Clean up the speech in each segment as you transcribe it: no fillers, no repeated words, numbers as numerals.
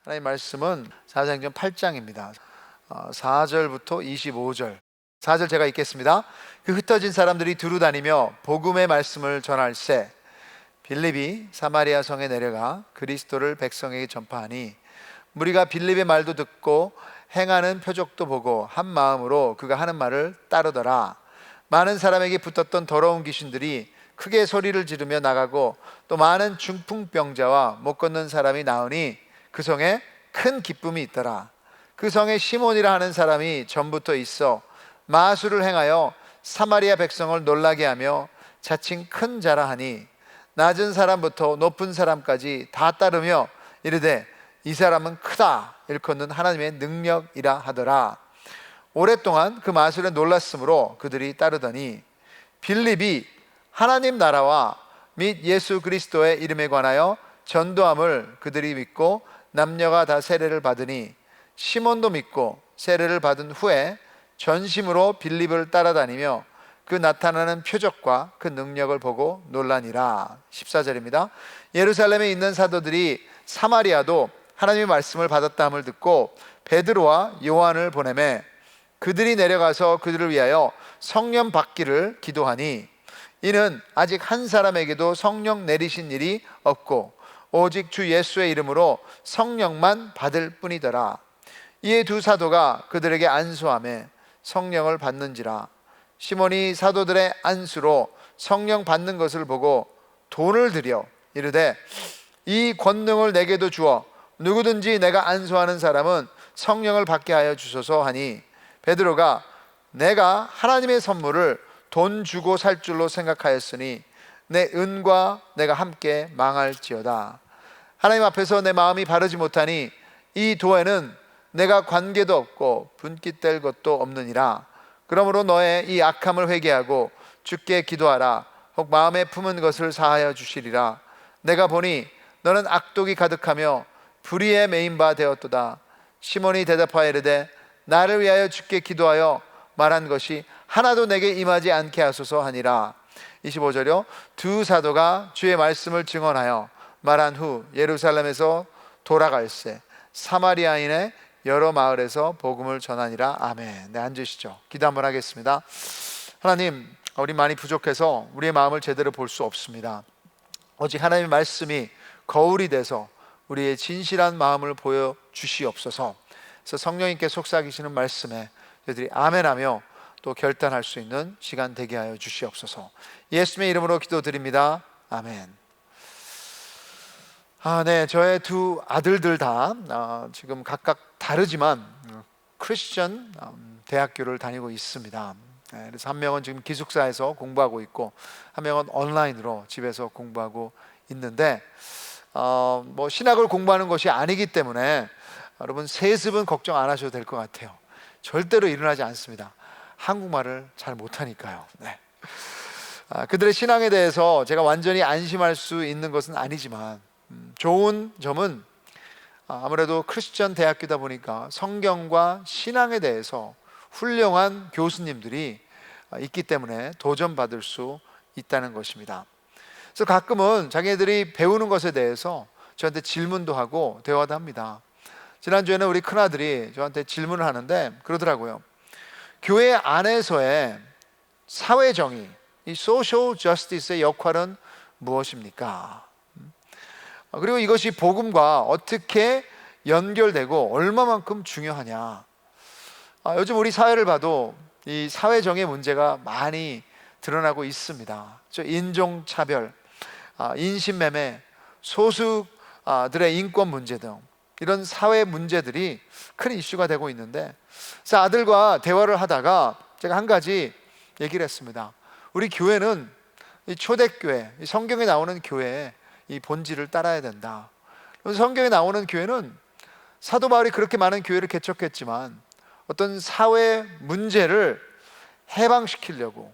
하나님 말씀은 사도행전 8장입니다. 4절부터 25절. 4절 제가 읽겠습니다. 그 흩어진 사람들이 두루 다니며 복음의 말씀을 전할세 빌립이 사마리아 성에 내려가 그리스도를 백성에게 전파하니 무리가 빌립의 말도 듣고 행하는 표적도 보고 한 마음으로 그가 하는 말을 따르더라. 많은 사람에게 붙었던 더러운 귀신들이 크게 소리를 지르며 나가고 또 많은 중풍병자와 못 걷는 사람이 나으니 그 성에 큰 기쁨이 있더라. 그 성에 시몬이라 하는 사람이 전부터 있어 마술을 행하여 사마리아 백성을 놀라게 하며 자칭 큰 자라 하니 낮은 사람부터 높은 사람까지 다 따르며 이르되 이 사람은 크다 일컫는 하나님의 능력이라 하더라. 오랫동안 그 마술에 놀랐으므로 그들이 따르더니 빌립이 하나님 나라와 및 예수 그리스도의 이름에 관하여 전도함을 그들이 믿고 남녀가 다 세례를 받으니 시몬도 믿고 세례를 받은 후에 전심으로 빌립을 따라다니며 그 나타나는 표적과 그 능력을 보고 놀라니라. 14절입니다. 예루살렘에 있는 사도들이 사마리아도 하나님의 말씀을 받았다함을 듣고 베드로와 요한을 보내매 그들이 내려가서 그들을 위하여 성령 받기를 기도하니 이는 아직 한 사람에게도 성령 내리신 일이 없고 오직 주 예수의 이름으로 성령만 받을 뿐이더라. 이에 두 사도가 그들에게 안수하며 성령을 받는지라. 시몬이 사도들의 안수로 성령 받는 것을 보고 돈을 들여 이르되 이 권능을 내게도 주어 누구든지 내가 안수하는 사람은 성령을 받게 하여 주소서 하니 베드로가 내가 하나님의 선물을 돈 주고 살 줄로 생각하였으니 내 은과 내가 함께 망할지어다. 하나님 앞에서 내 마음이 바르지 못하니 이 도에는 내가 관계도 없고 분깃될 것도 없느니라. 그러므로 너의 이 악함을 회개하고 주께 기도하라. 혹 마음에 품은 것을 사하여 주시리라. 내가 보니 너는 악독이 가득하며 불의에 매인 바 되었도다. 시몬이 대답하여 이르되 나를 위하여 주께 기도하여 말한 것이 하나도 내게 임하지 않게 하소서 하니라. 25절이요. 두 사도가 주의 말씀을 증언하여 말한 후 예루살렘에서 돌아갈새 사마리아인의 여러 마을에서 복음을 전하니라. 아멘. 네, 앉으시죠. 기도 한번 하겠습니다. 하나님, 우리 많이 부족해서 우리의 마음을 제대로 볼 수 없습니다. 오직 하나님의 말씀이 거울이 돼서 우리의 진실한 마음을 보여주시옵소서. 그래서 성령님께 속삭이시는 말씀에 저희들이 아멘하며 또 결단할 수 있는 시간 되게 하여 주시옵소서. 예수님의 이름으로 기도드립니다. 아멘. 네, 저의 두 아들들 다 지금 각각 다르지만 크리스천 대학교를 다니고 있습니다. 그래서 한 명은 지금 기숙사에서 공부하고 있고 한 명은 온라인으로 집에서 공부하고 있는데 뭐 신학을 공부하는 것이 아니기 때문에 여러분 세습은 걱정 안 하셔도 될 것 같아요. 절대로 일어나지 않습니다. 한국말을 잘 못하니까요. 네. 그들의 신앙에 대해서 제가 완전히 안심할 수 있는 것은 아니지만 좋은 점은 아무래도 크리스천 대학교다 보니까 성경과 신앙에 대해서 훌륭한 교수님들이 있기 때문에 도전받을 수 있다는 것입니다. 그래서 가끔은 자기네들이 배우는 것에 대해서 저한테 질문도 하고 대화도 합니다. 지난주에는 우리 큰아들이 저한테 질문을 하는데 그러더라고요. 교회 안에서의 사회정의, 이 social justice의 역할은 무엇입니까? 그리고 이것이 복음과 어떻게 연결되고 얼마만큼 중요하냐. 요즘 우리 사회를 봐도 이 사회정의 문제가 많이 드러나고 있습니다. 인종차별, 인신매매, 소수들의 인권 문제 등 이런 사회 문제들이 큰 이슈가 되고 있는데 그래서 아들과 대화를 하다가 제가 한 가지 얘기를 했습니다. 우리 교회는 이 초대교회, 이 성경에 나오는 교회의 이 본질을 따라야 된다. 성경에 나오는 교회는 사도 바울이 그렇게 많은 교회를 개척했지만 어떤 사회 문제를 해방시키려고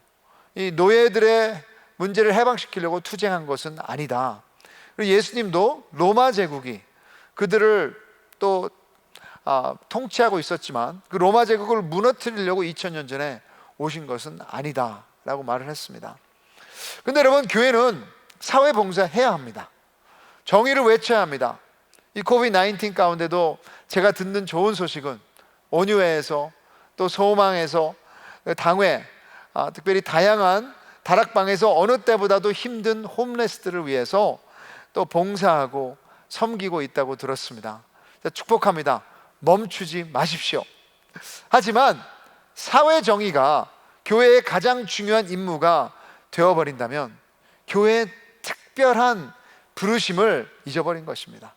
이 노예들의 문제를 해방시키려고 투쟁한 것은 아니다. 그리고 예수님도 로마 제국이 그들을 또 통치하고 있었지만 그 로마 제국을 무너뜨리려고 2000년 전에 오신 것은 아니다 라고 말을 했습니다. 근데 여러분, 교회는 사회 봉사해야 합니다. 정의를 외쳐야 합니다. 이 코비드-19 가운데도 제가 듣는 좋은 소식은 온유회에서 또 소망에서 당회, 특별히 다양한 다락방에서 어느 때보다도 힘든 홈레스들을 위해서 또 봉사하고 섬기고 있다고 들었습니다. 축복합니다. 멈추지 마십시오. 하지만 사회 정의가 교회의 가장 중요한 임무가 되어버린다면 교회의 특별한 부르심을 잊어버린 것입니다.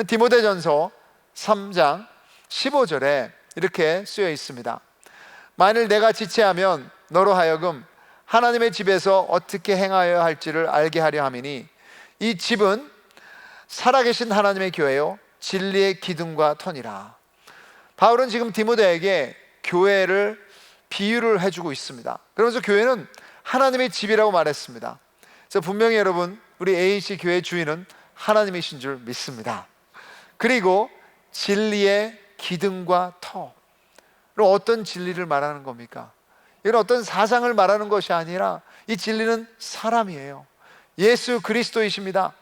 디모데전서 3장 15절에 이렇게 쓰여 있습니다. 만일 내가 지체하면 너로 하여금 하나님의 집에서 어떻게 행하여야 할지를 알게 하려 함이니 이 집은 살아계신 하나님의 교회요 진리의 기둥과 터니라. 바울은 지금 디모데에게 교회를 비유를 해주고 있습니다. 그러면서 교회는 하나님의 집이라고 말했습니다. 그래서 분명히 여러분, 우리 ANC 교회 주인은 하나님이신 줄 믿습니다. 그리고 진리의 기둥과 터. 그럼 어떤 진리를 말하는 겁니까? 이건 어떤 사상을 말하는 것이 아니라 이 진리는 사람이에요. 예수 그리스도이십니다.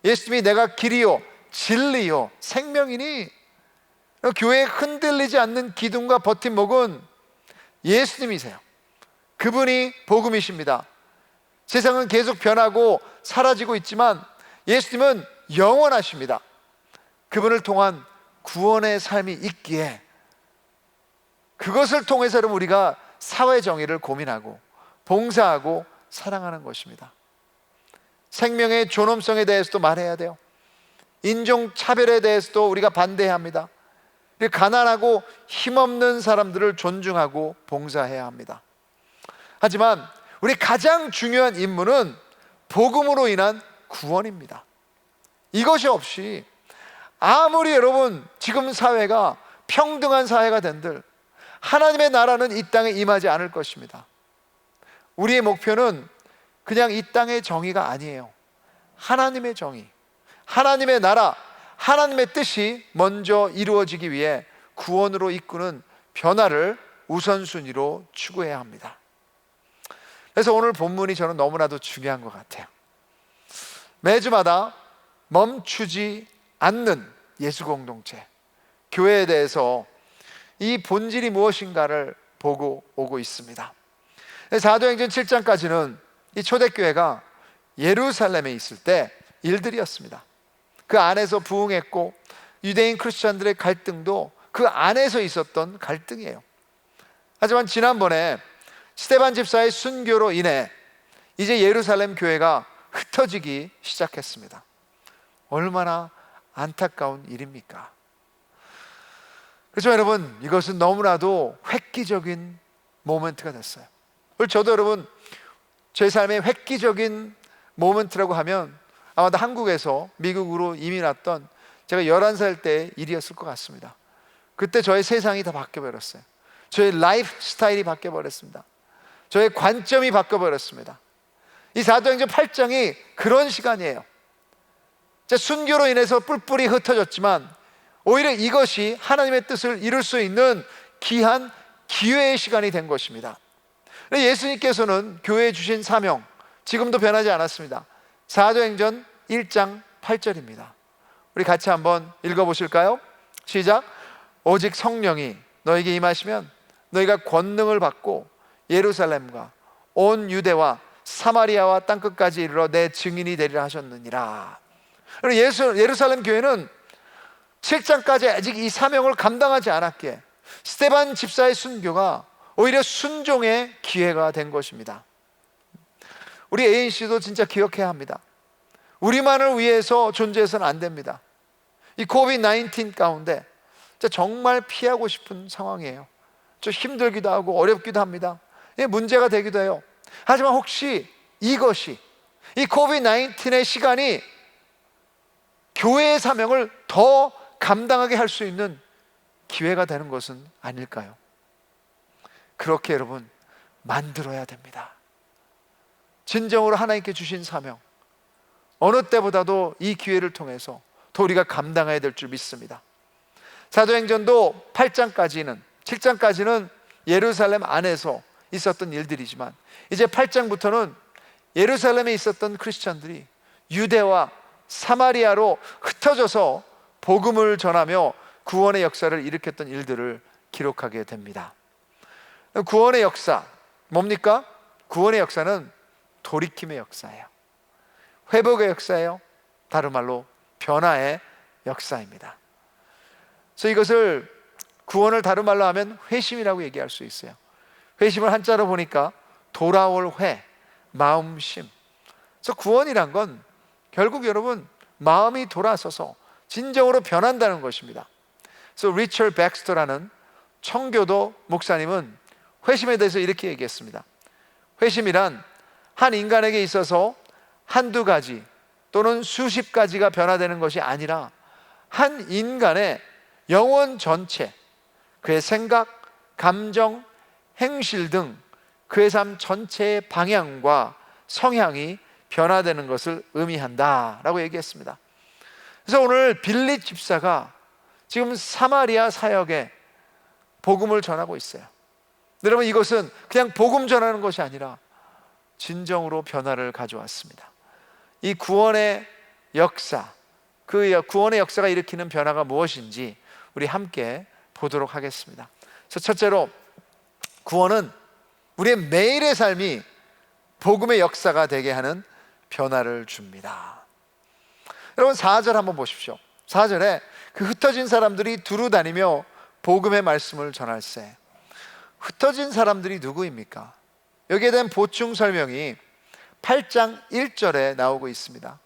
예수님이 내가 길이요 진리요 생명이니, 교회에 흔들리지 않는 기둥과 버팀목은 예수님이세요. 그분이 복음이십니다. 세상은 계속 변하고 사라지고 있지만 예수님은 영원하십니다. 그분을 통한 구원의 삶이 있기에 그것을 통해서 우리가 사회 정의를 고민하고 봉사하고 사랑하는 것입니다. 생명의 존엄성에 대해서도 말해야 돼요. 인종차별에 대해서도 우리가 반대해야 합니다. 가난하고 힘없는 사람들을 존중하고 봉사해야 합니다. 하지만 우리 가장 중요한 임무는 복음으로 인한 구원입니다. 이것이 없이 아무리 여러분 지금 사회가 평등한 사회가 된들 하나님의 나라는 이 땅에 임하지 않을 것입니다. 우리의 목표는 그냥 이 땅의 정의가 아니에요. 하나님의 정의, 하나님의 나라, 하나님의 뜻이 먼저 이루어지기 위해 구원으로 이끄는 변화를 우선순위로 추구해야 합니다. 그래서 오늘 본문이 저는 너무나도 중요한 것 같아요. 매주마다 멈추지 않는 예수 공동체, 교회에 대해서 이 본질이 무엇인가를 보고 오고 있습니다. 사도행전 7장까지는 이 초대교회가 예루살렘에 있을 때 일들이었습니다. 그 안에서 부흥했고 유대인 크리스천들의 갈등도 그 안에서 있었던 갈등이에요. 하지만 지난번에 스데반 집사의 순교로 인해 이제 예루살렘 교회가 흩어지기 시작했습니다. 얼마나 안타까운 일입니까? 그렇죠 여러분, 이것은 너무나도 획기적인 모멘트가 됐어요. 저도 여러분 제 삶의 획기적인 모멘트라고 하면 아마도 한국에서 미국으로 이민 왔던 제가 11살 때 일이었을 것 같습니다. 그때 저의 세상이 다 바뀌어버렸어요. 저의 라이프 스타일이 바뀌어버렸습니다. 저의 관점이 바뀌어버렸습니다. 이 사도행전 8장이 그런 시간이에요. 순교로 인해서 뿔뿔이 흩어졌지만 오히려 이것이 하나님의 뜻을 이룰 수 있는 귀한 기회의 시간이 된 것입니다. 예수님께서는 교회에 주신 사명 지금도 변하지 않았습니다. 사도행전 1장 8절입니다. 우리 같이 한번 읽어보실까요? 시작. 오직 성령이 너에게 임하시면 너희가 권능을 받고 예루살렘과 온 유대와 사마리아와 땅끝까지 이르러 내 증인이 되리라 하셨느니라. 예루살렘 교회는 7장까지 아직 이 사명을 감당하지 않았기에 스데반 집사의 순교가 오히려 순종의 기회가 된 것입니다. 우리 ANC도 진짜 기억해야 합니다. 우리만을 위해서 존재해서는 안 됩니다. 이 코비드-19 가운데 정말 피하고 싶은 상황이에요. 좀 힘들기도 하고 어렵기도 합니다. 문제가 되기도 해요. 하지만 혹시 이것이 이 코비드-19의 시간이 교회의 사명을 더 감당하게 할 수 있는 기회가 되는 것은 아닐까요? 그렇게 여러분 만들어야 됩니다. 진정으로 하나님께 주신 사명, 어느 때보다도 이 기회를 통해서 더 우리가 감당해야 될 줄 믿습니다. 사도행전도 8장까지는 7장까지는 예루살렘 안에서 있었던 일들이지만 이제 8장부터는 예루살렘에 있었던 크리스천들이 유대와 사마리아로 흩어져서 복음을 전하며 구원의 역사를 일으켰던 일들을 기록하게 됩니다. 구원의 역사 뭡니까? 구원의 역사는 돌이킴의 역사예요. 회복의 역사예요. 다른 말로 변화의 역사입니다. 그래서 이것을 구원을 다른 말로 하면 회심이라고 얘기할 수 있어요. 회심을 한자로 보니까 돌아올 회, 마음심. 그래서 구원이란 건 결국 여러분 마음이 돌아서서 진정으로 변한다는 것입니다. 그래서 리처드 백스터라는 청교도 목사님은 회심에 대해서 이렇게 얘기했습니다. 회심이란 한 인간에게 있어서 한두 가지 또는 수십 가지가 변화되는 것이 아니라 한 인간의 영혼 전체, 그의 생각, 감정, 행실 등 그의 삶 전체의 방향과 성향이 변화되는 것을 의미한다라고 얘기했습니다. 그래서 오늘 빌리 집사가 지금 사마리아 사역에 복음을 전하고 있어요. 여러분, 이것은 그냥 복음 전하는 것이 아니라 진정으로 변화를 가져왔습니다. 이 구원의 역사, 그 구원의 역사가 일으키는 변화가 무엇인지 우리 함께 보도록 하겠습니다. 그래서 첫째로, 구원은 우리의 매일의 삶이 복음의 역사가 되게 하는 변화를 줍니다. 여러분, 4절 한번 보십시오. 4절에 그 흩어진 사람들이 두루 다니며 복음의 말씀을 전할세. 흩어진 사람들이 누구입니까? 여기에 대한 보충 설명이 8장 1절에 나오고 있습니다.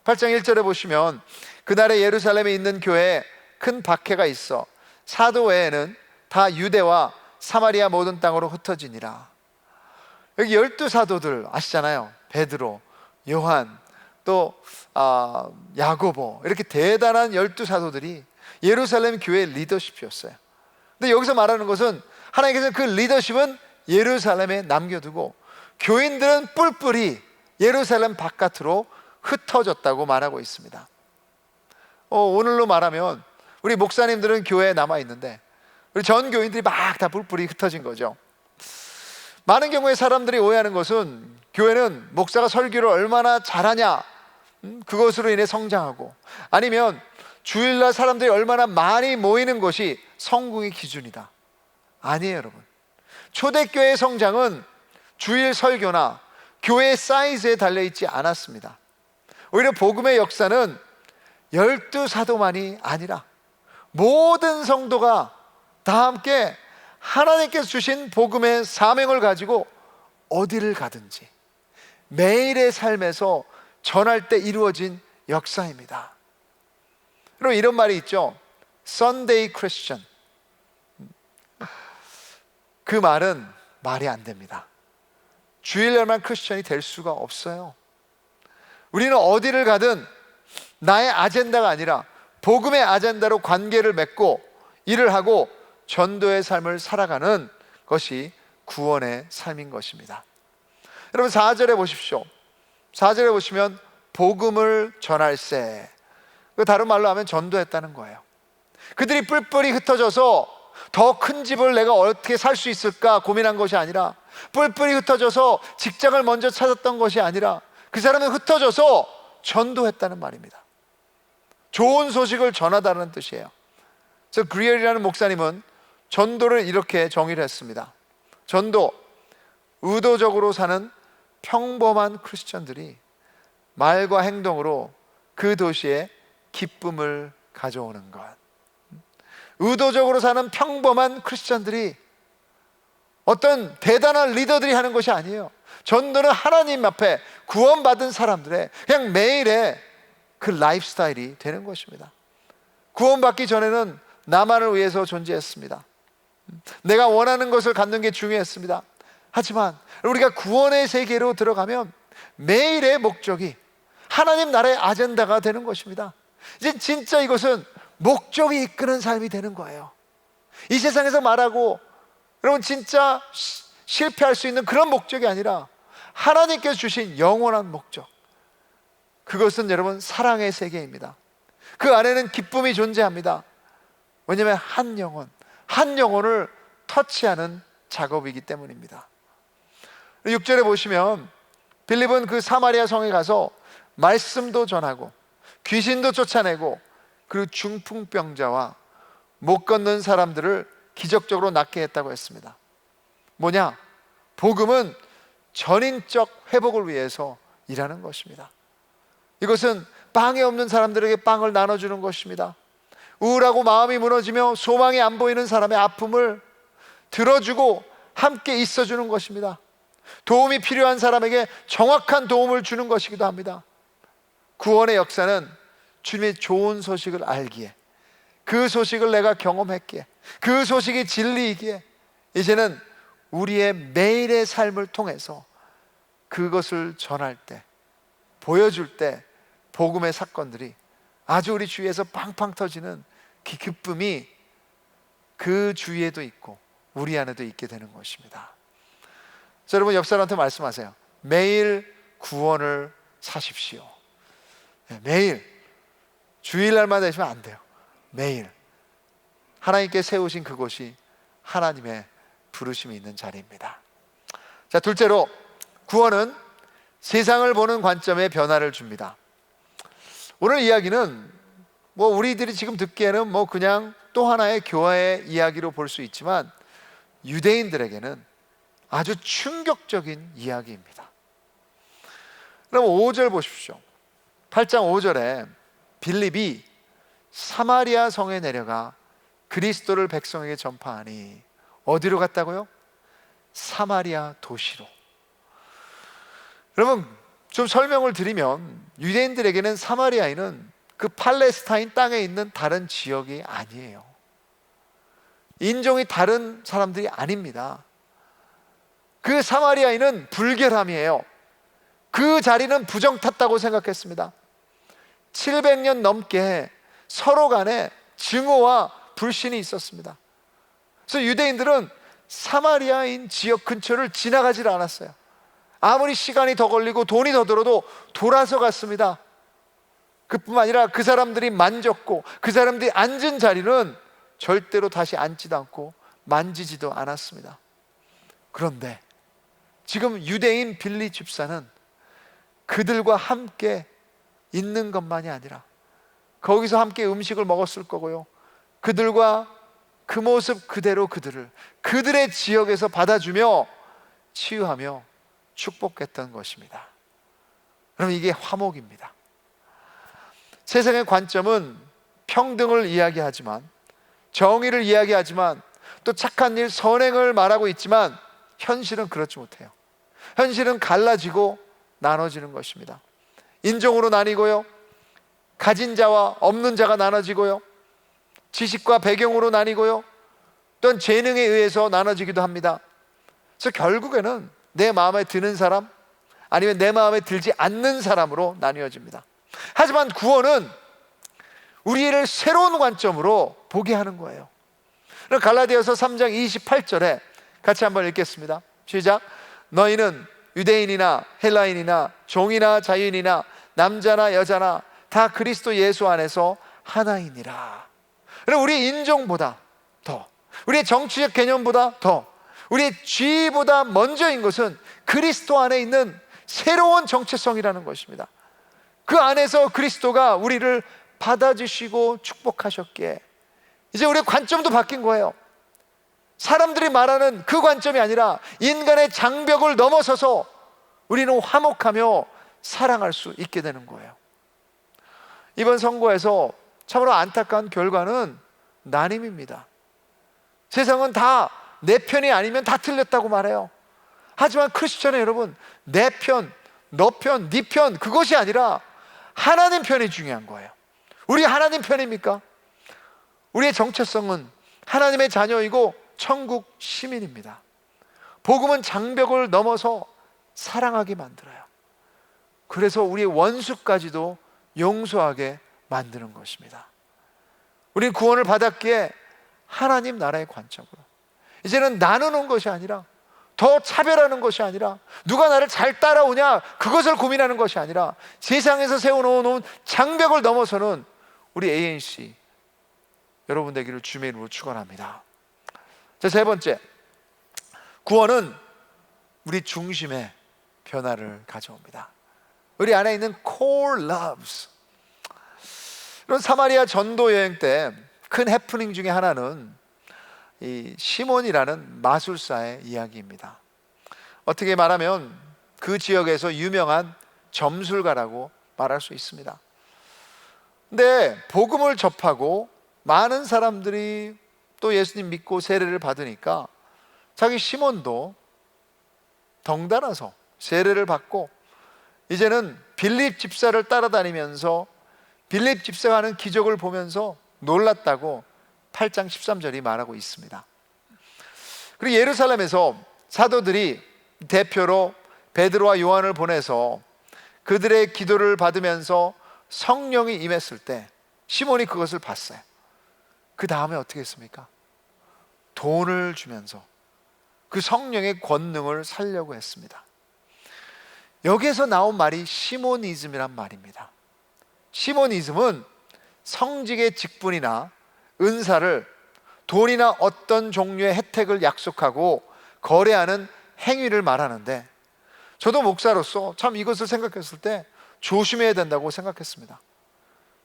8장 1절에 보시면 그날에 예루살렘에 있는 교회에 큰 박해가 있어 사도 외에는 다 유대와 사마리아 모든 땅으로 흩어지니라. 여기 12사도들 아시잖아요. 베드로, 요한, 또 야고보, 이렇게 대단한 12사도들이 예루살렘 교회의 리더십이었어요. 근데 여기서 말하는 것은 하나님께서 그 리더십은 예루살렘에 남겨두고 교인들은 뿔뿔이 예루살렘 바깥으로 흩어졌다고 말하고 있습니다. 오늘로 말하면 우리 목사님들은 교회에 남아있는데 우리 전 교인들이 막 다 뿔뿔이 흩어진 거죠. 많은 경우에 사람들이 오해하는 것은 교회는 목사가 설교를 얼마나 잘하냐, 그것으로 인해 성장하고, 아니면 주일날 사람들이 얼마나 많이 모이는 것이 성공의 기준이다. 아니에요, 여러분. 초대교회의 성장은 주일 설교나 교회의 사이즈에 달려있지 않았습니다. 오히려 복음의 역사는 12사도만이 아니라 모든 성도가 다 함께 하나님께서 주신 복음의 사명을 가지고 어디를 가든지 매일의 삶에서 전할 때 이루어진 역사입니다. 그리고 이런 말이 있죠. Sunday Christian. 그 말은 말이 안 됩니다. 주일날만 크리스천이 될 수가 없어요. 우리는 어디를 가든 나의 아젠다가 아니라 복음의 아젠다로 관계를 맺고 일을 하고 전도의 삶을 살아가는 것이 구원의 삶인 것입니다. 여러분, 4절에 보십시오. 4절에 보시면 복음을 전할세. 다른 말로 하면 전도했다는 거예요. 그들이 뿔뿔이 흩어져서 더 큰 집을 내가 어떻게 살 수 있을까 고민한 것이 아니라, 뿔뿔이 흩어져서 직장을 먼저 찾았던 것이 아니라, 그 사람은 흩어져서 전도했다는 말입니다. 좋은 소식을 전하다는 뜻이에요. 그래서 그리얼이라는 목사님은 전도를 이렇게 정의를 했습니다. 전도, 의도적으로 사는 평범한 크리스천들이 말과 행동으로 그 도시에 기쁨을 가져오는 것. 의도적으로 사는 평범한 크리스천들이 어떤 대단한 리더들이 하는 것이 아니에요. 전도는 하나님 앞에 구원받은 사람들의 그냥 매일의 그 라이프 스타일이 되는 것입니다. 구원받기 전에는 나만을 위해서 존재했습니다. 내가 원하는 것을 갖는 게 중요했습니다. 하지만 우리가 구원의 세계로 들어가면 매일의 목적이 하나님 나라의 아젠다가 되는 것입니다. 이제 진짜 이것은 목적이 이끄는 삶이 되는 거예요. 이 세상에서 말하고 여러분 진짜 실패할 수 있는 그런 목적이 아니라 하나님께서 주신 영원한 목적, 그것은 여러분 사랑의 세계입니다. 그 안에는 기쁨이 존재합니다. 왜냐하면 한 영혼을 터치하는 작업이기 때문입니다. 6절에 보시면 빌립은 그 사마리아 성에 가서 말씀도 전하고 귀신도 쫓아내고, 그리고 중풍병자와 못 걷는 사람들을 기적적으로 낫게 했다고 했습니다. 뭐냐? 복음은 전인적 회복을 위해서 일하는 것입니다. 이것은 빵이 없는 사람들에게 빵을 나눠주는 것입니다. 우울하고 마음이 무너지며 소망이 안 보이는 사람의 아픔을 들어주고 함께 있어주는 것입니다. 도움이 필요한 사람에게 정확한 도움을 주는 것이기도 합니다. 구원의 역사는 주님의 좋은 소식을 알기에, 그 소식을 내가 경험했기에, 그 소식이 진리이기에 이제는 우리의 매일의 삶을 통해서 그것을 전할 때, 보여줄 때 복음의 사건들이 아주 우리 주위에서 팡팡 터지는 그 기쁨이 그 주위에도 있고 우리 안에도 있게 되는 것입니다. 자, 여러분 옆 사람한테 말씀하세요. 매일 구원을 사십시오. 매일, 주일날만 되시면 안 돼요. 매일 하나님께 세우신 그곳이 하나님의 부르심이 있는 자리입니다. 자, 둘째로 구원은 세상을 보는 관점의 변화를 줍니다. 오늘 이야기는 우리들이 지금 듣기에는 그냥 또 하나의 교회의 이야기로 볼 수 있지만 유대인들에게는 아주 충격적인 이야기입니다. 그럼 5절 보십시오. 8장 5절에 빌립이 사마리아 성에 내려가 그리스도를 백성에게 전파하니, 어디로 갔다고요? 사마리아 도시로. 여러분, 좀 설명을 드리면 유대인들에게는 사마리아인은 그 팔레스타인 땅에 있는 다른 지역이 아니에요. 인종이 다른 사람들이 아닙니다. 그 사마리아인은 불결함이에요. 그 자리는 부정 탔다고 생각했습니다. 700년 넘게 서로 간에 증오와 불신이 있었습니다. 그래서 유대인들은 사마리아인 지역 근처를 지나가질 않았어요. 아무리 시간이 더 걸리고 돈이 더 들어도 돌아서 갔습니다. 그뿐만 아니라 그 사람들이 만졌고 그 사람들이 앉은 자리는 절대로 다시 앉지도 않고 만지지도 않았습니다. 그런데 지금 유대인 빌리 집사는 그들과 함께 있는 것만이 아니라 거기서 함께 음식을 먹었을 거고요, 그들과 그 모습 그대로 그들의 지역에서 받아주며 치유하며 축복했던 것입니다. 그럼 이게 화목입니다. 세상의 관점은 평등을 이야기하지만, 정의를 이야기하지만, 또 착한 일, 선행을 말하고 있지만 현실은 그렇지 못해요. 현실은 갈라지고 나눠지는 것입니다. 인종으로 나뉘고요, 가진 자와 없는 자가 나눠지고요, 지식과 배경으로 나뉘고요, 또는 재능에 의해서 나눠지기도 합니다. 그래서 결국에는 내 마음에 드는 사람, 아니면 내 마음에 들지 않는 사람으로 나뉘어집니다. 하지만 구원은 우리를 새로운 관점으로 보게 하는 거예요. 갈라디아서 3장 28절에 같이 한번 읽겠습니다. 시작. 너희는 유대인이나 헬라인이나 종이나 자유인이나 남자나 여자나 다 그리스도 예수 안에서 하나이니라. 우리 인종보다 더, 우리의 정치적 개념보다 더, 우리의 지위보다 먼저인 것은 그리스도 안에 있는 새로운 정체성이라는 것입니다. 그 안에서 그리스도가 우리를 받아주시고 축복하셨기에 이제 우리의 관점도 바뀐 거예요. 사람들이 말하는 그 관점이 아니라 인간의 장벽을 넘어서서 우리는 화목하며 사랑할 수 있게 되는 거예요. 이번 선거에서 참으로 안타까운 결과는 나눔입니다. 세상은 다 내 편이 아니면 다 틀렸다고 말해요. 하지만 크리스천의 여러분, 내 편, 너 편, 네 편, 그것이 아니라 하나님 편이 중요한 거예요. 우리 하나님 편입니까? 우리의 정체성은 하나님의 자녀이고 천국 시민입니다. 복음은 장벽을 넘어서 사랑하게 만들어요. 그래서 우리의 원수까지도 용서하게 만드는 것입니다. 우리는 구원을 받았기에 하나님 나라의 관점으로, 이제는 나누는 것이 아니라, 더 차별하는 것이 아니라, 누가 나를 잘 따라오냐 그것을 고민하는 것이 아니라 세상에서 세워놓은 장벽을 넘어서는 우리 ANC 여러분 되기를 주의 이름으로 축원합니다. 자, 세 번째, 구원은 우리 중심의 변화를 가져옵니다. 우리 안에 있는 core loves, 그런 사마리아 전도 여행 때 큰 해프닝 중에 하나는 이 시몬이라는 마술사의 이야기입니다. 어떻게 말하면 그 지역에서 유명한 점술가라고 말할 수 있습니다. 근데 복음을 접하고 많은 사람들이 또 예수님 믿고 세례를 받으니까 자기 시몬도 덩달아서 세례를 받고 이제는 빌립 집사를 따라다니면서 빌립 집사가 하는 기적을 보면서 놀랐다고 8장 13절이 말하고 있습니다. 그리고 예루살렘에서 사도들이 대표로 베드로와 요한을 보내서 그들의 기도를 받으면서 성령이 임했을 때 시몬이 그것을 봤어요. 그 다음에 어떻게 했습니까? 돈을 주면서 그 성령의 권능을 살려고 했습니다. 여기에서 나온 말이 시모니즘이란 말입니다. 시모니즘은 성직의 직분이나 은사를 돈이나 어떤 종류의 혜택을 약속하고 거래하는 행위를 말하는데, 저도 목사로서 참 이것을 생각했을 때 조심해야 된다고 생각했습니다.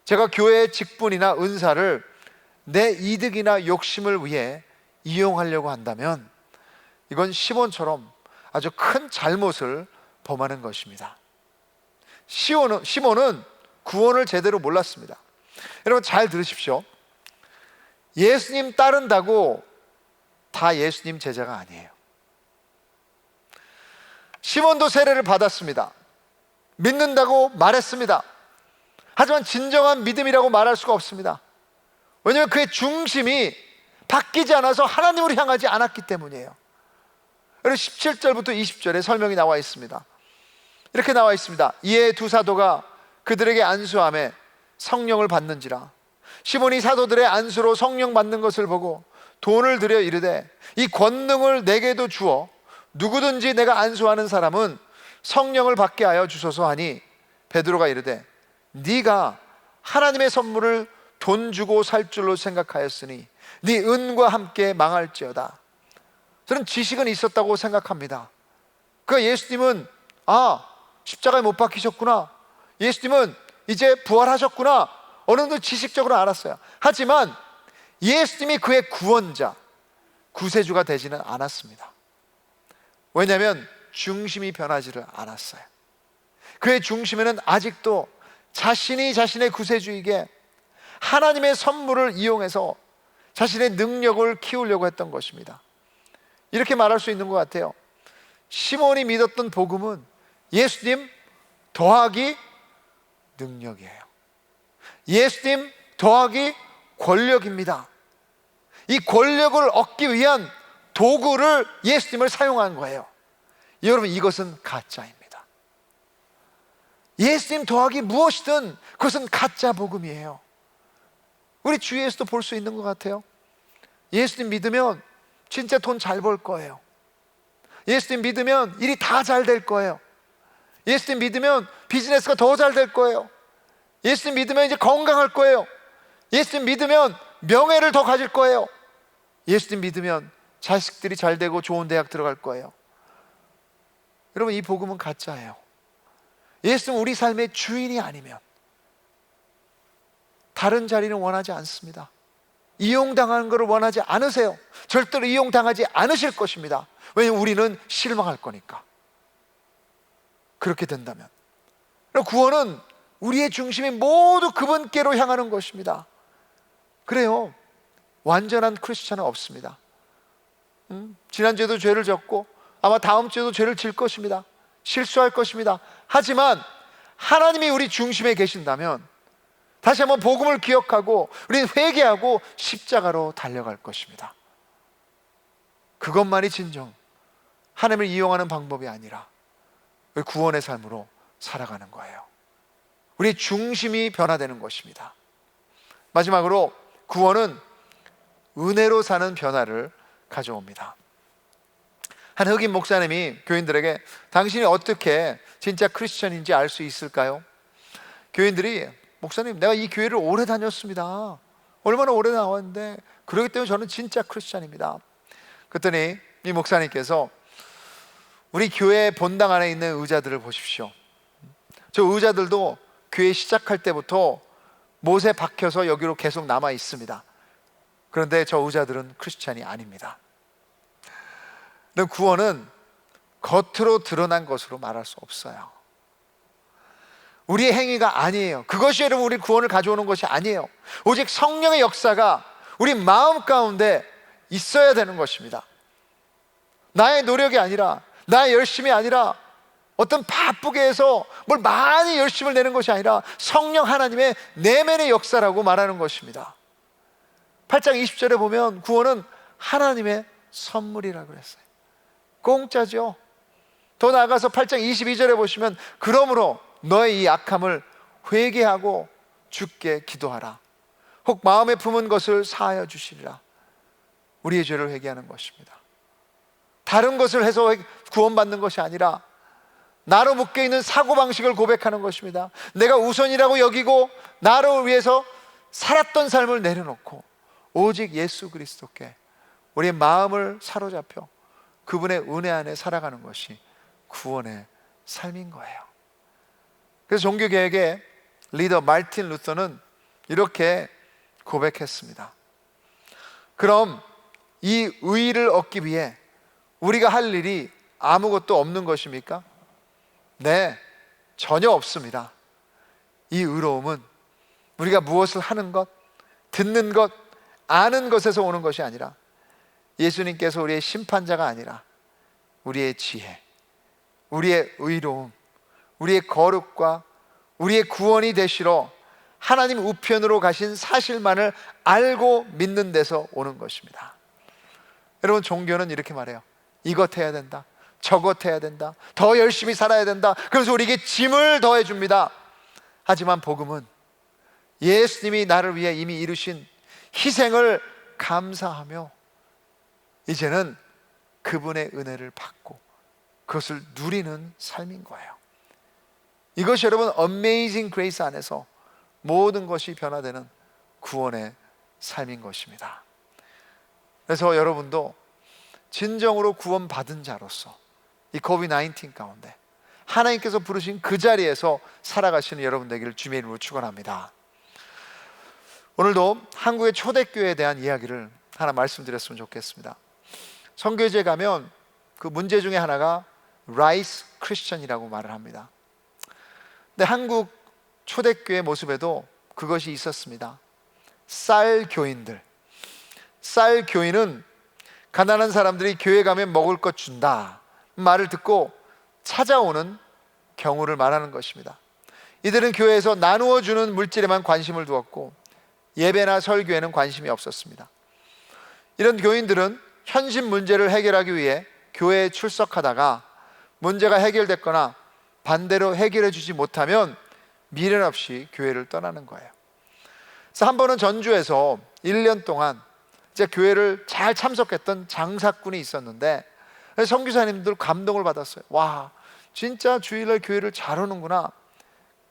제가 교회의 직분이나 은사를 내 이득이나 욕심을 위해 이용하려고 한다면 이건 시몬처럼 아주 큰 잘못을 범하는 것입니다. 시몬은 구원을 제대로 몰랐습니다. 여러분 잘 들으십시오. 예수님 따른다고 다 예수님 제자가 아니에요. 시몬도 세례를 받았습니다. 믿는다고 말했습니다. 하지만 진정한 믿음이라고 말할 수가 없습니다. 왜냐하면 그의 중심이 바뀌지 않아서 하나님으로 향하지 않았기 때문이에요. 그리고 17절부터 20절에 설명이 나와 있습니다. 이렇게 나와 있습니다. 이에 두 사도가 그들에게 안수하며 성령을 받는지라. 시몬이 사도들의 안수로 성령 받는 것을 보고 돈을 들여 이르되 이 권능을 내게도 주어 누구든지 내가 안수하는 사람은 성령을 받게 하여 주소서 하니, 베드로가 이르되 네가 하나님의 선물을 돈 주고 살 줄로 생각하였으니 네 은과 함께 망할지어다. 저는 지식은 있었다고 생각합니다. 그러니까 예수님은 십자가에 못 박히셨구나, 예수님은 이제 부활하셨구나, 어느 정도 지식적으로 알았어요. 하지만 예수님이 그의 구원자, 구세주가 되지는 않았습니다. 왜냐하면 중심이 변하지를 않았어요. 그의 중심에는 아직도 자신이 자신의 구세주에게 하나님의 선물을 이용해서 자신의 능력을 키우려고 했던 것입니다. 이렇게 말할 수 있는 것 같아요. 시몬이 믿었던 복음은 예수님 더하기 능력이에요. 예수님 더하기 권력입니다. 이 권력을 얻기 위한 도구를 예수님을 사용한 거예요. 여러분, 이것은 가짜입니다. 예수님 더하기 무엇이든 그것은 가짜 복음이에요. 우리 주위에서도 볼 수 있는 것 같아요. 예수님 믿으면 진짜 돈 잘 벌 거예요. 예수님 믿으면 일이 다 잘 될 거예요. 예수님 믿으면 비즈니스가 더 잘 될 거예요. 예수님 믿으면 이제 건강할 거예요. 예수님 믿으면 명예를 더 가질 거예요. 예수님 믿으면 자식들이 잘 되고 좋은 대학 들어갈 거예요. 여러분, 이 복음은 가짜예요. 예수님 우리 삶의 주인이 아니면 다른 자리는 원하지 않습니다. 이용당하는 것을 원하지 않으세요. 절대로 이용당하지 않으실 것입니다. 왜냐하면 우리는 실망할 거니까. 그렇게 된다면 구원은 우리의 중심이 모두 그분께로 향하는 것입니다. 그래요, 완전한 크리스찬은 없습니다. 지난주에도 죄를 졌고 아마 다음 주에도 죄를 질 것입니다. 실수할 것입니다. 하지만 하나님이 우리 중심에 계신다면 다시 한번 복음을 기억하고 우리는 회개하고 십자가로 달려갈 것입니다. 그것만이 진정 하나님을 이용하는 방법이 아니라 구원의 삶으로 살아가는 거예요. 우리의 중심이 변화되는 것입니다. 마지막으로 구원은 은혜로 사는 변화를 가져옵니다. 한 흑인 목사님이 교인들에게 당신이 어떻게 진짜 크리스천인지 알 수 있을까요? 교인들이 목사님, 내가 이 교회를 오래 다녔습니다. 얼마나 오래 나왔는데 그렇기 때문에 저는 진짜 크리스천입니다. 그랬더니 이 목사님께서 우리 교회 본당 안에 있는 의자들을 보십시오. 저 의자들도 교회 시작할 때부터 못에 박혀서 여기로 계속 남아 있습니다. 그런데 저 의자들은 크리스찬이 아닙니다. 구원은 겉으로 드러난 것으로 말할 수 없어요. 우리의 행위가 아니에요. 그것이 여러분 우리 구원을 가져오는 것이 아니에요. 오직 성령의 역사가 우리 마음 가운데 있어야 되는 것입니다. 나의 노력이 아니라, 나의 열심이 아니라, 어떤 바쁘게 해서 뭘 많이 열심을 내는 것이 아니라 성령 하나님의 내면의 역사라고 말하는 것입니다. 8장 20절에 보면 구원은 하나님의 선물이라고 그랬어요. 공짜죠. 더 나아가서 8장 22절에 보시면 그러므로 너의 이 악함을 회개하고 주께 기도하라. 혹 마음에 품은 것을 사하여 주시리라. 우리의 죄를 회개하는 것입니다. 다른 것을 해서 구원받는 것이 아니라 나로 묶여있는 사고방식을 고백하는 것입니다. 내가 우선이라고 여기고 나를 위해서 살았던 삶을 내려놓고 오직 예수 그리스도께 우리의 마음을 사로잡혀 그분의 은혜 안에 살아가는 것이 구원의 삶인 거예요. 그래서 종교개혁의 리더 마르틴 루터는 이렇게 고백했습니다. 그럼 이 의의를 얻기 위해 우리가 할 일이 아무것도 없는 것입니까? 네, 전혀 없습니다. 이 의로움은 우리가 무엇을 하는 것, 듣는 것, 아는 것에서 오는 것이 아니라 예수님께서 우리의 심판자가 아니라 우리의 지혜, 우리의 의로움, 우리의 거룩과 우리의 구원이 되시러 하나님 우편으로 가신 사실만을 알고 믿는 데서 오는 것입니다. 여러분, 종교는 이렇게 말해요. 이것 해야 된다, 저것 해야 된다, 더 열심히 살아야 된다. 그래서 우리에게 짐을 더해 줍니다. 하지만 복음은 예수님이 나를 위해 이미 이루신 희생을 감사하며 이제는 그분의 은혜를 받고 그것을 누리는 삶인 거예요. 이것이 여러분 어메이징 그레이스 안에서 모든 것이 변화되는 구원의 삶인 것입니다. 그래서 여러분도 진정으로 구원받은 자로서 이 코비드-19 가운데 하나님께서 부르신 그 자리에서 살아가시는 여러분 되기를 주님의 이름으로 축원합니다. 오늘도 한국의 초대교회에 대한 이야기를 하나 말씀드렸으면 좋겠습니다. 선교지에 가면 그 문제 중에 하나가 라이스 크리스천이라고 말을 합니다. 근데 한국 초대교회 모습에도 그것이 있었습니다. 쌀 교인들. 쌀 교인은 가난한 사람들이 교회 가면 먹을 것 준다 말을 듣고 찾아오는 경우를 말하는 것입니다. 이들은 교회에서 나누어 주는 물질에만 관심을 두었고 예배나 설교에는 관심이 없었습니다. 이런 교인들은 현실 문제를 해결하기 위해 교회에 출석하다가 문제가 해결됐거나 반대로 해결해 주지 못하면 미련 없이 교회를 떠나는 거예요. 그래서 한 번은 전주에서 1년 동안 이제 교회를 잘 참석했던 장사꾼이 있었는데 선교사님들 감동을 받았어요. 와, 진짜 주일날 교회를 잘 오는구나.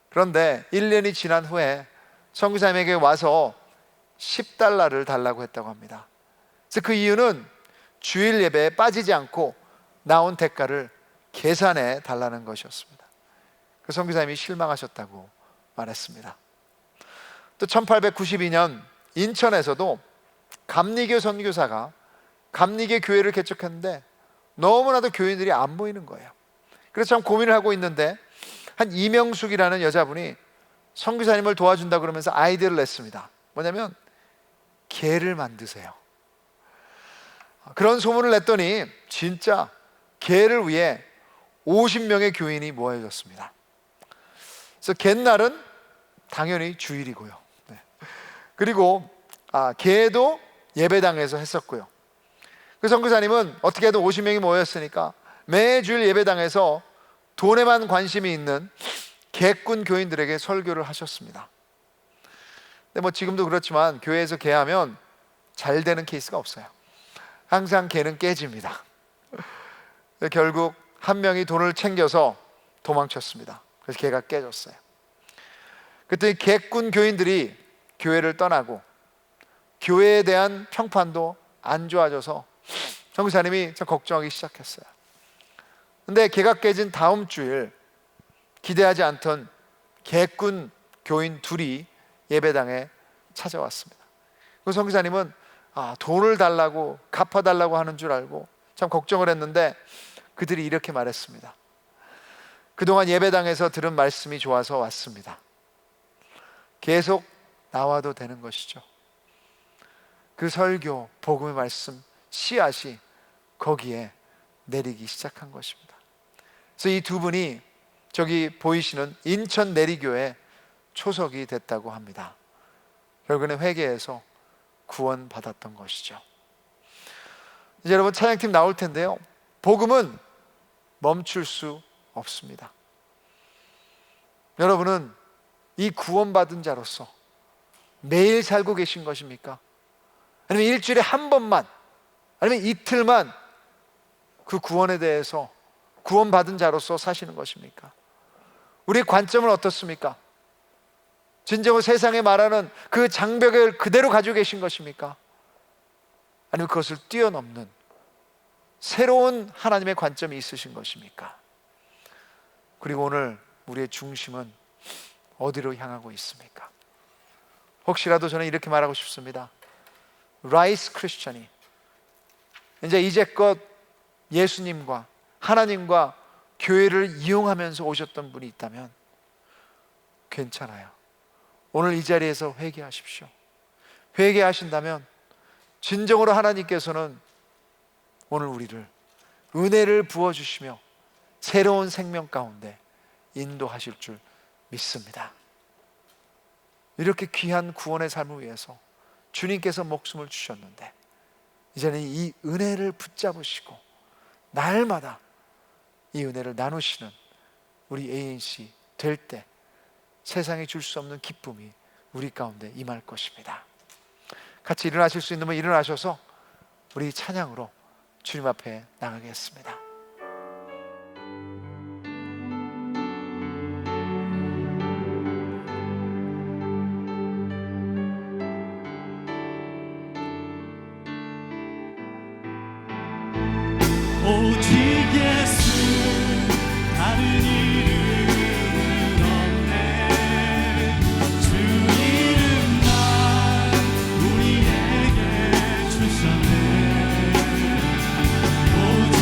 그런데 1년이 지난 후에 선교사님에게 와서 $10를 달라고 했다고 합니다. 그래서 그 이유는 주일 예배에 빠지지 않고 나온 대가를 계산해 달라는 것이었습니다. 그 선교사님이 실망하셨다고 말했습니다. 또 1892년 인천에서도 감리교 선교사가 감리교 교회를 개척했는데 너무나도 교인들이 안 보이는 거예요. 그래서 참 고민을 하고 있는데 한 이명숙이라는 여자분이 선교사님을 도와준다 그러면서 아이디어를 냈습니다. 뭐냐면 개를 만드세요. 그런 소문을 냈더니 진짜 개를 위해 50명의 교인이 모여졌습니다. 그래서 갯날은 당연히 주일이고요. 네. 그리고 개도 예배당에서 했었고요. 그 선교사님은 어떻게든 50명이 모였으니까 매주일 예배당에서 돈에만 관심이 있는 개꾼 교인들에게 설교를 하셨습니다. 근데 뭐 지금도 그렇지만 교회에서 개하면 잘 되는 케이스가 없어요. 항상 개는 깨집니다. 결국 한 명이 돈을 챙겨서 도망쳤습니다. 그래서 개가 깨졌어요. 그때 개꾼 교인들이 교회를 떠나고 교회에 대한 평판도 안 좋아져서 선교사님이 참 걱정하기 시작했어요. 근데 개가 깨진 다음 주일 기대하지 않던 개꾼 교인 둘이 예배당에 찾아왔습니다. 그 선교사님은 돈을 달라고 갚아달라고 하는 줄 알고 참 걱정을 했는데 그들이 이렇게 말했습니다. 그동안 예배당에서 들은 말씀이 좋아서 왔습니다. 계속 나와도 되는 것이죠. 그 설교, 복음의 말씀, 씨앗이 거기에 내리기 시작한 것입니다. 그래서 이 두 분이 저기 보이시는 인천 내리교에 초석이 됐다고 합니다. 결국에는 회개해서 구원받았던 것이죠. 이제 여러분 찬양팀 나올 텐데요, 복음은 멈출 수 없습니다. 여러분은 이 구원받은 자로서 매일 살고 계신 것입니까? 아니면 일주일에 한 번만, 아니면 이틀만 그 구원에 대해서 구원받은 자로서 사시는 것입니까? 우리의 관점은 어떻습니까? 진정으로 세상에 말하는 그 장벽을 그대로 가지고 계신 것입니까? 아니면 그것을 뛰어넘는 새로운 하나님의 관점이 있으신 것입니까? 그리고 오늘 우리의 중심은 어디로 향하고 있습니까? 혹시라도 저는 이렇게 말하고 싶습니다. 라이스 크리스천이 이제껏 예수님과 하나님과 교회를 이용하면서 오셨던 분이 있다면 괜찮아요. 오늘 이 자리에서 회개하십시오. 회개하신다면 진정으로 하나님께서는 오늘 우리를 은혜를 부어주시며 새로운 생명 가운데 인도하실 줄 믿습니다. 이렇게 귀한 구원의 삶을 위해서 주님께서 목숨을 주셨는데 이제는 이 은혜를 붙잡으시고 날마다 이 은혜를 나누시는 우리 ANC 될 때 세상에 줄 수 없는 기쁨이 우리 가운데 임할 것입니다. 같이 일어나실 수 있는 분 일어나셔서 우리 찬양으로 주님 앞에 나가겠습니다. 오직 예수 다른 이름은 없네. 주 이름만 우리에게 주셨네. 오직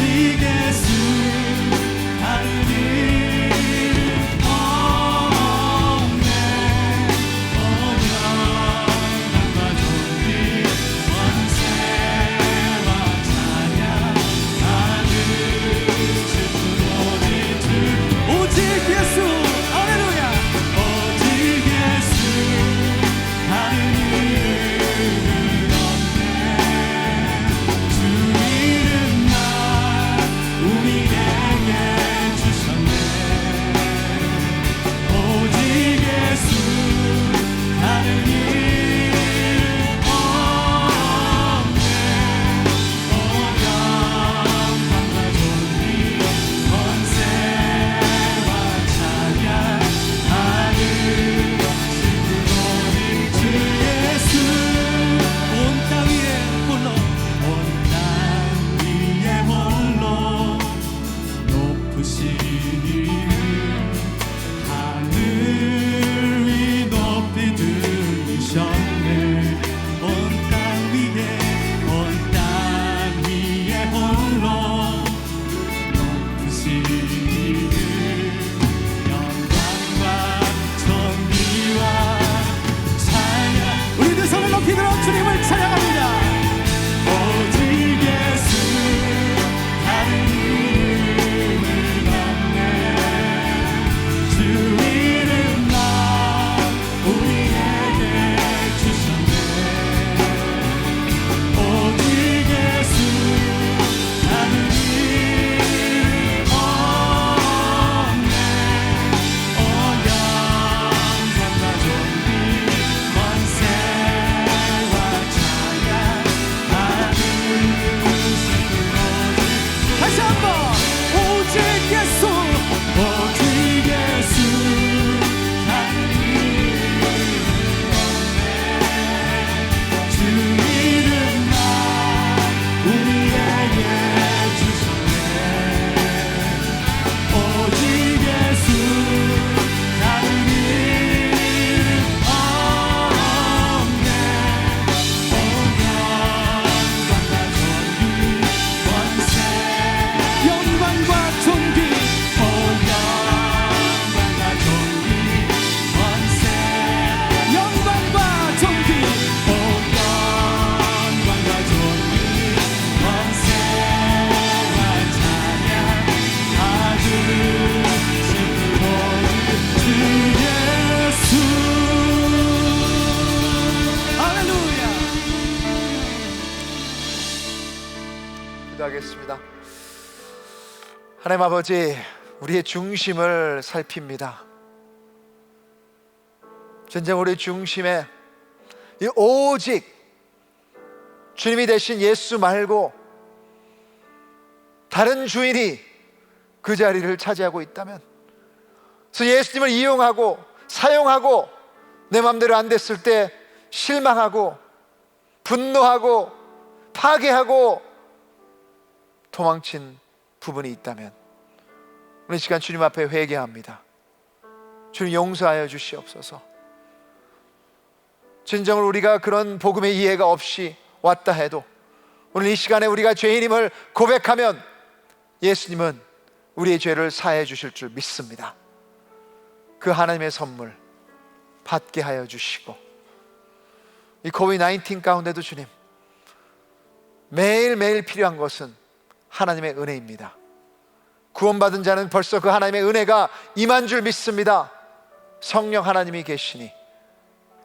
기도하겠습니다. 하나님 아버지, 우리의 중심을 살핍니다. 전쟁 우리 중심에 이 오직 주님이 되신 예수 말고 다른 주인이 그 자리를 차지하고 있다면, 그래서 예수님을 이용하고 사용하고 내 마음대로 안 됐을 때 실망하고 분노하고 파괴하고 도망친 부분이 있다면 오늘 시간 주님 앞에 회개합니다. 주님 용서하여 주시옵소서. 진정으로 우리가 그런 복음의 이해가 없이 왔다 해도 오늘 이 시간에 우리가 죄인임을 고백하면 예수님은 우리의 죄를 사해 주실 줄 믿습니다. 그 하나님의 선물 받게 하여 주시고, 이 코비드-19 가운데도 주님, 매일매일 필요한 것은 하나님의 은혜입니다. 구원받은 자는 벌써 그 하나님의 은혜가 임한 줄 믿습니다. 성령 하나님이 계시니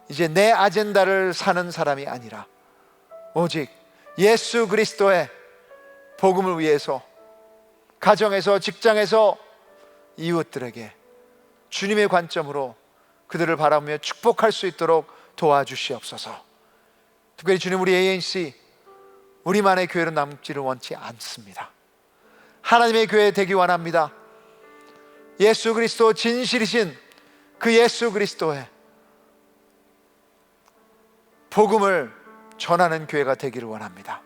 이제 내 아젠다를 사는 사람이 아니라 오직 예수 그리스도의 복음을 위해서 가정에서, 직장에서 이웃들에게 주님의 관점으로 그들을 바라보며 축복할 수 있도록 도와주시옵소서. 특별히 주님, 우리 ANC 우리만의 교회로 남지를 원치 않습니다. 하나님의 교회 되기 원합니다. 예수 그리스도 진실이신 그 예수 그리스도의 복음을 전하는 교회가 되기를 원합니다.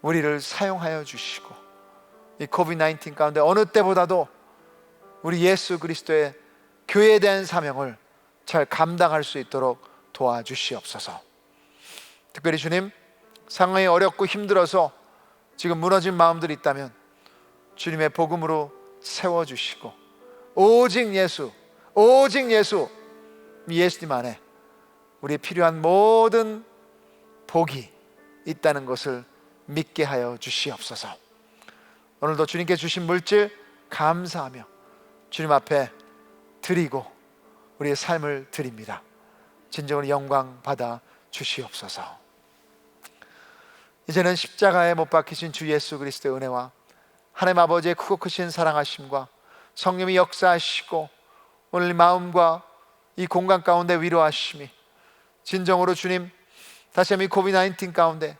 우리를 사용하여 주시고 이 코비드-19 가운데 어느 때보다도 우리 예수 그리스도의 교회에 대한 사명을 잘 감당할 수 있도록 도와주시옵소서. 특별히 주님, 상황이 어렵고 힘들어서 지금 무너진 마음들이 있다면 주님의 복음으로 세워주시고 오직 예수, 오직 예수, 예수님 안에 우리의 필요한 모든 복이 있다는 것을 믿게 하여 주시옵소서. 오늘도 주님께 주신 물질 감사하며 주님 앞에 드리고 우리의 삶을 드립니다. 진정으로 영광 받아 주시옵소서. 이제는 십자가에 못 박히신 주 예수 그리스도의 은혜와 하나님 아버지의 크고 크신 사랑하심과 성령이 역사하시고 오늘 마음과 이 공간 가운데 위로하심이 진정으로 주님, 다시 한번 이 코비드-19 가운데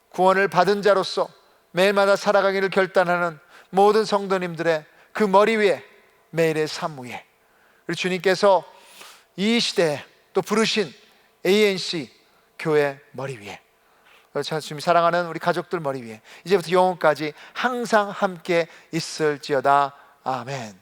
구원을 받은 자로서 매일마다 살아가기를 결단하는 모든 성도님들의 그 머리 위에, 매일의 삶 위에, 그리고 주님께서 이 시대에 또 부르신 ANC 교회 머리 위에, 주님 사랑하는 우리 가족들 머리 위에 이제부터 영원까지 항상 함께 있을지어다. 아멘.